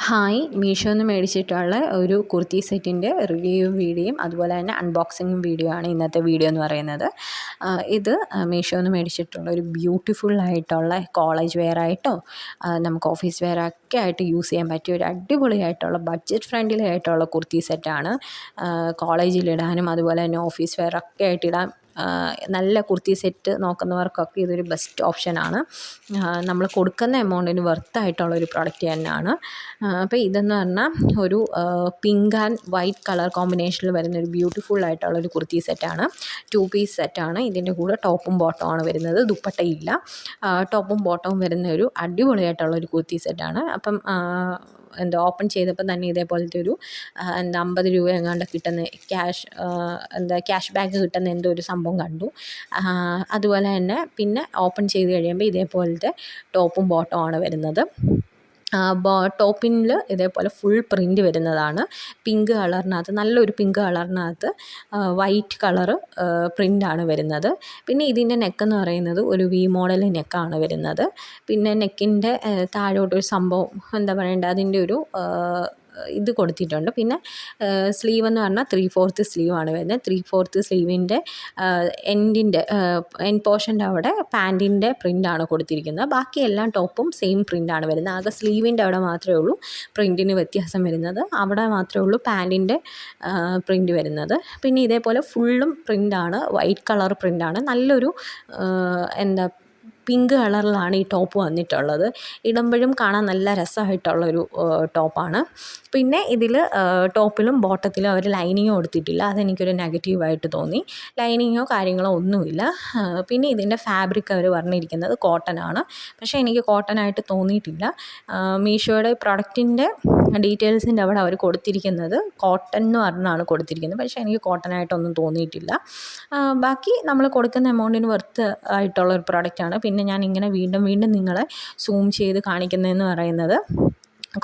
Hi, മീഷോന്ന് മേടിച്ചിട്ടുള്ള ഒരു കുർത്തി സെറ്റിൻ്റെ review വീഡിയോയും അതുപോലെ തന്നെ അൺബോക്സിങ് വീഡിയോ ആണ് ഇന്നത്തെ വീഡിയോ എന്ന് പറയുന്നത്. ഇത് മീഷോന്ന് മേടിച്ചിട്ടുള്ള ഒരു ബ്യൂട്ടിഫുൾ ആയിട്ടുള്ള കോളേജ് വെയർ ആയിട്ടോ നമുക്ക് ഓഫീസ് വെയർ ഒക്കെ ആയിട്ട് യൂസ് ചെയ്യാൻ പറ്റിയ ഒരു അടിപൊളിയായിട്ടുള്ള ബഡ്ജറ്റ് ഫ്രണ്ട്ലി ആയിട്ടുള്ള കുർത്തി സെറ്റാണ്. കോളേജിലിടാനും അതുപോലെ തന്നെ ഓഫീസ് വെയർ ഒക്കെ ആയിട്ട് ഇടാൻ നല്ല കുർത്തി സെറ്റ് നോക്കുന്നവർക്കൊക്കെ ഇതൊരു ബെസ്റ്റ് ഓപ്ഷനാണ്. നമ്മൾ കൊടുക്കുന്ന എമൗണ്ടിന് വർത്തായിട്ടുള്ളൊരു പ്രോഡക്റ്റ് തന്നെയാണ്. അപ്പോൾ ഇതെന്ന് പറഞ്ഞാൽ ഒരു പിങ്ക് ആൻഡ് വൈറ്റ് കളർ കോമ്പിനേഷനിൽ വരുന്ന ഒരു ബ്യൂട്ടിഫുൾ ആയിട്ടുള്ളൊരു കുർത്തി സെറ്റാണ്. 2 പീസ് സെറ്റാണ്. ഇതിൻ്റെ കൂടെ ടോപ്പും ബോട്ടമാണ് വരുന്നത്, ദുപ്പട്ടയില്ല. ടോപ്പും ബോട്ടവും വരുന്ന ഒരു അടിപൊളിയായിട്ടുള്ളൊരു കുർത്തി സെറ്റാണ്. അപ്പം ഓപ്പൺ ചെയ്തപ്പോൾ തന്നെ ഇതേപോലത്തെ ഒരു 50 രൂപ എങ്ങാണ്ട് കിട്ടുന്ന ക്യാഷ് ബാക്ക് കിട്ടുന്ന എന്തോ ഒരു സംഭവം കണ്ടു. അതുപോലെ തന്നെ പിന്നെ ഓപ്പൺ ചെയ്ത് കഴിയുമ്പോൾ ഇതേപോലത്തെ ടോപ്പും ബോട്ടമാണ് വരുന്നത്. ടോപ്പിൽ ഇതേപോലെ ഫുൾ പ്രിൻ്റ് വരുന്നതാണ്. പിങ്ക് കളറിനകത്ത്, നല്ലൊരു പിങ്ക് കളറിനകത്ത് വൈറ്റ് കളറ് പ്രിൻ്റാണ് വരുന്നത്. പിന്നെ ഇതിൻ്റെ നെക്കെന്ന് പറയുന്നത് ഒരു വി മോഡൽ നെക്കാണ് വരുന്നത്. പിന്നെ നെക്കിൻ്റെ താഴോട്ടൊരു സംഭവം എന്താ പറയേണ്ടത്, അതിൻ്റെ ഒരു ഇത് കൊടുത്തിട്ടുണ്ട്. പിന്നെ സ്ലീവ് എന്ന് പറഞ്ഞാൽ 3/4 സ്ലീവാണ് വരുന്നത്. 3/4 സ്ലീവിൻ്റെ എൻഡ് പോർഷൻ്റെ അവിടെ പാൻറ്റിൻ്റെ പ്രിൻ്റാണ് കൊടുത്തിരിക്കുന്നത്. ബാക്കിയെല്ലാം ടോപ്പും സെയിം പ്രിൻ്റാണ് വരുന്നത്. ആകെ സ്ലീവിൻ്റെ അവിടെ മാത്രമേ ഉള്ളൂ പ്രിൻറ്റിന് വ്യത്യാസം വരുന്നത്. അവിടെ മാത്രമേ ഉള്ളൂ പാൻറ്റിൻ്റെ പ്രിൻ്റ് വരുന്നത്. പിന്നെ ഇതേപോലെ ഫുള്ളും പ്രിൻ്റാണ്, വൈറ്റ് കളർ പ്രിൻ്റാണ്. നല്ലൊരു പിങ്ക് കളറിലാണ് ഈ ടോപ്പ് വന്നിട്ടുള്ളത്. ഇടുമ്പോഴും കാണാൻ നല്ല രസമായിട്ടുള്ളൊരു ടോപ്പാണ്. പിന്നെ ഇതിൽ ടോപ്പിലും ബോട്ടത്തിലും അവർ ലൈനിങ്ങോ കൊടുത്തിട്ടില്ല. അതെനിക്കൊരു നെഗറ്റീവായിട്ട് തോന്നി. ലൈനിങ്ങോ കാര്യങ്ങളോ ഒന്നുമില്ല. പിന്നെ ഇതിൻ്റെ ഫാബ്രിക് അവർ പറഞ്ഞിരിക്കുന്നത് കോട്ടനാണ്. പക്ഷേ എനിക്ക് കോട്ടനായിട്ട് തോന്നിയിട്ടില്ല. മീഷോയുടെ പ്രൊഡക്റ്റിൻ്റെ ഡീറ്റെയിൽസിൻ്റെ അവിടെ അവർ കൊടുത്തിരിക്കുന്നത് കോട്ടൺ എന്ന് പറഞ്ഞാണ് കൊടുത്തിരിക്കുന്നത്. പക്ഷേ എനിക്ക് കോട്ടനായിട്ടൊന്നും തോന്നിയിട്ടില്ല. ബാക്കി നമ്മൾ കൊടുക്കുന്ന എമൗണ്ടിന് വർത്ത് ആയിട്ടുള്ളൊരു പ്രൊഡക്റ്റാണ്. പിന്നെ ഞാൻ ഇങ്ങനെ വീണ്ടും നിങ്ങളെ സൂം ചെയ്ത് കാണിക്കുന്നതെന്ന് പറയുന്നത്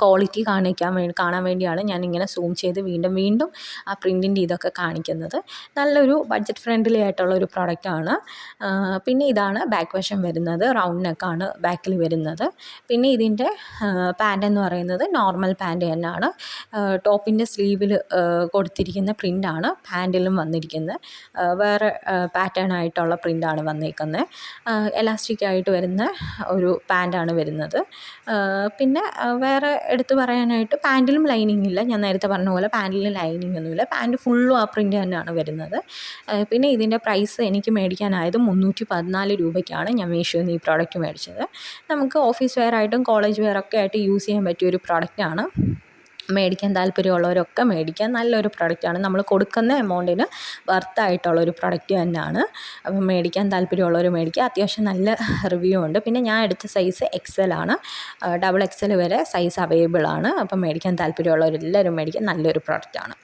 ക്വാളിറ്റി കാണാൻ വേണ്ടിയാണ് ഞാനിങ്ങനെ സൂം ചെയ്ത് വീണ്ടും ആ പ്രിൻറ്റിൻ്റെ ഇതൊക്കെ കാണിക്കുന്നത്. നല്ലൊരു ബഡ്ജറ്റ് ഫ്രണ്ട്ലി ആയിട്ടുള്ളൊരു പ്രോഡക്റ്റാണ്. പിന്നെ ഇതാണ് ബാക്ക് വശം വരുന്നത്. റൗണ്ട് നെക്കാണ് ബാക്കിൽ വരുന്നത്. പിന്നെ ഇതിൻ്റെ പാൻ്റ് എന്ന് പറയുന്നത് നോർമൽ പാൻ്റ് തന്നെയാണ്. ടോപ്പിൻ്റെ സ്ലീവിൽ കൊടുത്തിരിക്കുന്ന പ്രിൻ്റാണ് പാൻറ്റിലും വന്നിരിക്കുന്നത്. വേറെ പാറ്റേൺ ആയിട്ടുള്ള പ്രിൻ്റാണ് വന്നിരിക്കുന്നത്. എലാസ്റ്റിക് ആയിട്ട് വരുന്ന ഒരു പാൻ്റാണ് വരുന്നത്. പിന്നെ വേറെ എടുത്ത് പറയാനായിട്ട് പാൻറ്റിലും ലൈനിങ് ഇല്ല. ഞാൻ നേരത്തെ പറഞ്ഞ പോലെ പാൻറ്റിലും ലൈനിങ് ഒന്നുമില്ല. പാൻറ്റ് ഫുള്ളും ആ പ്രിൻ്റ് തന്നെയാണ് വരുന്നത്. പിന്നെ ഇതിൻ്റെ പ്രൈസ് എനിക്ക് മേടിക്കാനായത് 314 രൂപയ്ക്കാണ് ഞാൻ മീഷോയിൽ നിന്ന് ഈ പ്രോഡക്റ്റ് മേടിച്ചത്. നമുക്ക് ഓഫീസ് വെയർ ആയിട്ടും കോളേജ് വെയർ ഒക്കെ ആയിട്ട് യൂസ് ചെയ്യാൻ പറ്റിയൊരു പ്രോഡക്റ്റാണ്. മേടിക്കാൻ താല്പര്യമുള്ളവരൊക്കെ മേടിക്കാൻ നല്ലൊരു പ്രൊഡക്റ്റാണ്. നമ്മൾ കൊടുക്കുന്ന എമൗണ്ടിന് വർത്തായിട്ടുള്ളൊരു പ്രൊഡക്റ്റ് തന്നെയാണ്. അപ്പം മേടിക്കാൻ താല്പര്യമുള്ളവർ മേടിക്കുക. അത്യാവശ്യം നല്ല റിവ്യൂ ഉണ്ട്. പിന്നെ ഞാൻ എടുത്ത സൈസ് XL ആണ്. XXL വരെ സൈസ് അവൈലബിൾ ആണ്. അപ്പം മേടിക്കാൻ താല്പര്യമുള്ളവരെല്ലാവരും മേടിക്കാൻ നല്ലൊരു പ്രൊഡക്റ്റാണ്.